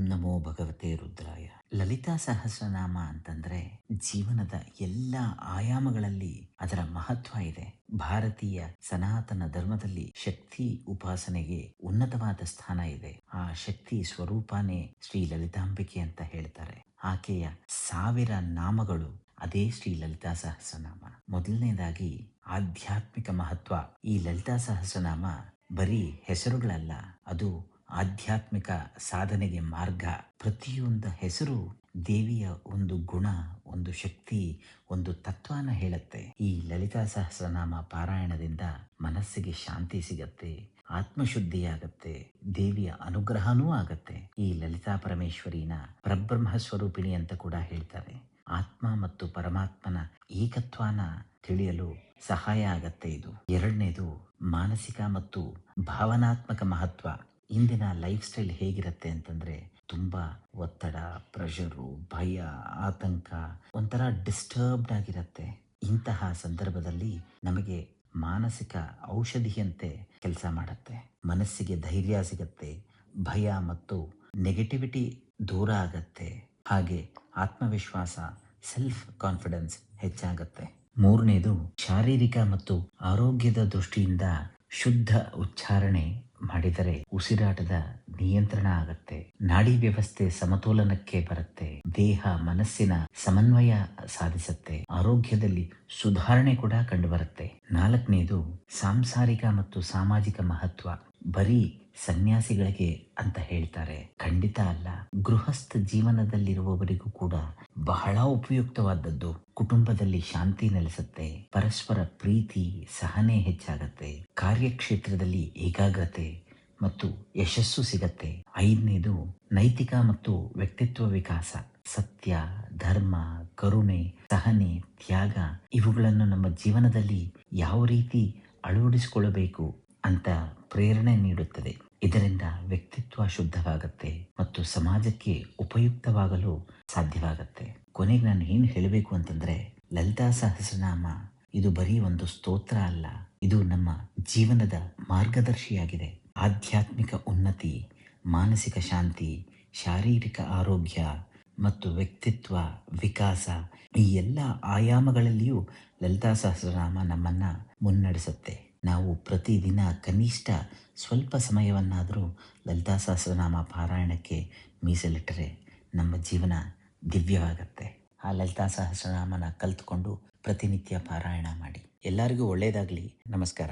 ನಮೋ ಭಗವತೆ ರುದ್ರಾಯ. ಲಲಿತಾ ಸಹಸ್ರನಾಮ ಅಂತಂದ್ರೆ ಜೀವನದ ಎಲ್ಲ ಆಯಾಮಗಳಲ್ಲಿ ಅದರ ಮಹತ್ವ ಇದೆ. ಭಾರತೀಯ ಸನಾತನ ಧರ್ಮದಲ್ಲಿ ಶಕ್ತಿ ಉಪಾಸನೆಗೆ ಉನ್ನತವಾದ ಸ್ಥಾನ ಇದೆ. ಆ ಶಕ್ತಿ ಸ್ವರೂಪನೇ ಶ್ರೀ ಲಲಿತಾಂಬಿಕೆ ಅಂತ ಹೇಳ್ತಾರೆ. ಆಕೆಯ 1000 ನಾಮಗಳು ಅದೇ ಶ್ರೀ ಲಲಿತಾ ಸಹಸ್ರನಾಮ. ಮೊದಲನೇದಾಗಿ ಆಧ್ಯಾತ್ಮಿಕ ಮಹತ್ವ. ಈ ಲಲಿತಾ ಸಹಸ್ರನಾಮ ಬರೀ ಹೆಸರುಗಳಲ್ಲ, ಅದು ಆಧ್ಯಾತ್ಮಿಕ ಸಾಧನೆಗೆ ಮಾರ್ಗ. ಪ್ರತಿಯೊಂದು ಹೆಸರು ದೇವಿಯ ಒಂದು ಗುಣ, ಒಂದು ಶಕ್ತಿ, ಒಂದು ತತ್ವನ ಹೇಳುತ್ತೆ. ಈ ಲಲಿತಾ ಸಹಸ್ರನಾಮ ಪಾರಾಯಣದಿಂದ ಮನಸ್ಸಿಗೆ ಶಾಂತಿ ಸಿಗತ್ತೆ, ಆತ್ಮಶುದ್ಧಿಯಾಗತ್ತೆ, ದೇವಿಯ ಅನುಗ್ರಹನೂ ಆಗತ್ತೆ. ಈ ಲಲಿತಾ ಪರಮೇಶ್ವರಿನ ಪರಬ್ರಹ್ಮ ಸ್ವರೂಪಿಣಿ ಅಂತ ಕೂಡ ಹೇಳ್ತಾರೆ. ಆತ್ಮ ಮತ್ತು ಪರಮಾತ್ಮನ ಏಕತ್ವನ ತಿಳಿಯಲು ಸಹಾಯ ಆಗತ್ತೆ ಇದು. ಎರಡನೇದು ಮಾನಸಿಕ ಮತ್ತು ಭಾವನಾತ್ಮಕ ಮಹತ್ವ. ಇಂದಿನ ಲೈಫ್ ಸ್ಟೈಲ್ ಹೇಗಿರುತ್ತೆ ಅಂತಂದ್ರೆ ತುಂಬಾ ಒತ್ತಡ, ಪ್ರೆಷರು, ಭಯ, ಆತಂಕ, ಒಂಥರ ಡಿಸ್ಟರ್ಬ್ಡ್ ಆಗಿರತ್ತೆ. ಇಂತಹ ಸಂದರ್ಭದಲ್ಲಿ ನಮಗೆ ಮಾನಸಿಕ ಔಷಧಿಯಂತೆ ಕೆಲಸ ಮಾಡುತ್ತೆ. ಮನಸ್ಸಿಗೆ ಧೈರ್ಯ ಸಿಗತ್ತೆ, ಭಯ ಮತ್ತು ನೆಗೆಟಿವಿಟಿ ದೂರ ಆಗತ್ತೆ, ಹಾಗೆ ಆತ್ಮವಿಶ್ವಾಸ, ಸೆಲ್ಫ್ ಕಾನ್ಫಿಡೆನ್ಸ್ ಹೆಚ್ಚಾಗತ್ತೆ. ಮೂರನೇದು ಶಾರೀರಿಕ ಮತ್ತು ಆರೋಗ್ಯದ ದೃಷ್ಟಿಯಿಂದ ಶುದ್ಧ ಉಚ್ಚಾರಣೆ ಮಾಡಿದರೆ ಉಸಿರಾಟದ ನಿಯಂತ್ರಣ ಆಗತ್ತೆ, ನಾಡಿ ವ್ಯವಸ್ಥೆ ಸಮತೋಲನಕ್ಕೆ ಬರುತ್ತೆ, ದೇಹ ಮನಸ್ಸಿನ ಸಮನ್ವಯ ಸಾಧಿಸುತ್ತೆ, ಆರೋಗ್ಯದಲ್ಲಿ ಸುಧಾರಣೆ ಕೂಡ ಕಂಡುಬರುತ್ತೆ. ನಾಲ್ಕನೇದು ಸಾಂಸಾರಿಕ ಮತ್ತು ಸಾಮಾಜಿಕ ಮಹತ್ವ. ಬರೀ ಸನ್ಯಾಸಿಗಳಿಗೆ ಅಂತ ಹೇಳ್ತಾರೆ, ಖಂಡಿತ ಅಲ್ಲ. ಗೃಹಸ್ಥ ಜೀವನದಲ್ಲಿರುವವರಿಗೂ ಕೂಡ ಬಹಳ ಉಪಯುಕ್ತವಾದದ್ದು. ಕುಟುಂಬದಲ್ಲಿ ಶಾಂತಿ ನೆಲೆಸುತ್ತೆ, ಪರಸ್ಪರ ಪ್ರೀತಿ ಸಹನೆ ಹೆಚ್ಚಾಗತ್ತೆ, ಕಾರ್ಯಕ್ಷೇತ್ರದಲ್ಲಿ ಏಕಾಗ್ರತೆ ಮತ್ತು ಯಶಸ್ಸು ಸಿಗತ್ತೆ. ಐದನೇದು ನೈತಿಕ ಮತ್ತು ವ್ಯಕ್ತಿತ್ವ ವಿಕಾಸ. ಸತ್ಯ, ಧರ್ಮ, ಕರುಣೆ, ಸಹನೆ, ತ್ಯಾಗ ಇವುಗಳನ್ನು ನಮ್ಮ ಜೀವನದಲ್ಲಿ ಯಾವ ರೀತಿ ಅಳವಡಿಸಿಕೊಳ್ಳಬೇಕು ಅಂತ ಪ್ರೇರಣೆ ನೀಡುತ್ತದೆ. ಇದರಿಂದ ವ್ಯಕ್ತಿತ್ವ ಶುದ್ಧವಾಗತ್ತೆ ಮತ್ತು ಸಮಾಜಕ್ಕೆ ಉಪಯುಕ್ತವಾಗಲು ಸಾಧ್ಯವಾಗತ್ತೆ. ಕೊನೆಗೆ ನಾನು ಏನು ಹೇಳಬೇಕು ಅಂತಂದ್ರೆ, ಲಲಿತಾ ಸಹಸ್ರನಾಮ ಇದು ಬರೀ ಒಂದು ಸ್ತೋತ್ರ ಅಲ್ಲ, ಇದು ನಮ್ಮ ಜೀವನದ ಮಾರ್ಗದರ್ಶಿಯಾಗಿದೆ. ಆಧ್ಯಾತ್ಮಿಕ ಉನ್ನತಿ, ಮಾನಸಿಕ ಶಾಂತಿ, ಶಾರೀರಿಕ ಆರೋಗ್ಯ ಮತ್ತು ವ್ಯಕ್ತಿತ್ವ ವಿಕಾಸ, ಈ ಎಲ್ಲ ಆಯಾಮಗಳಲ್ಲಿಯೂ ಲಲಿತಾ ಸಹಸ್ರನಾಮ ನಮ್ಮನ್ನ ಮುನ್ನಡೆಸುತ್ತೆ. ನಾವು ಪ್ರತಿದಿನ ಕನಿಷ್ಠ ಸ್ವಲ್ಪ ಸಮಯವನ್ನಾದರೂ ಲಲಿತಾ ಸಹಸ್ರನಾಮ ಪಾರಾಯಣಕ್ಕೆ ಮೀಸಲಿಟ್ಟರೆ ನಮ್ಮ ಜೀವನ ದಿವ್ಯವಾಗತ್ತೆ. ಆ ಲಲಿತಾ ಸಹಸ್ರನಾಮನ ಕಲ್ತ್ಕೊಂಡು ಪ್ರತಿನಿತ್ಯ ಪಾರಾಯಣ ಮಾಡಿ. ಎಲ್ಲರಿಗೂ ಒಳ್ಳೆಯದಾಗಲಿ. ನಮಸ್ಕಾರ.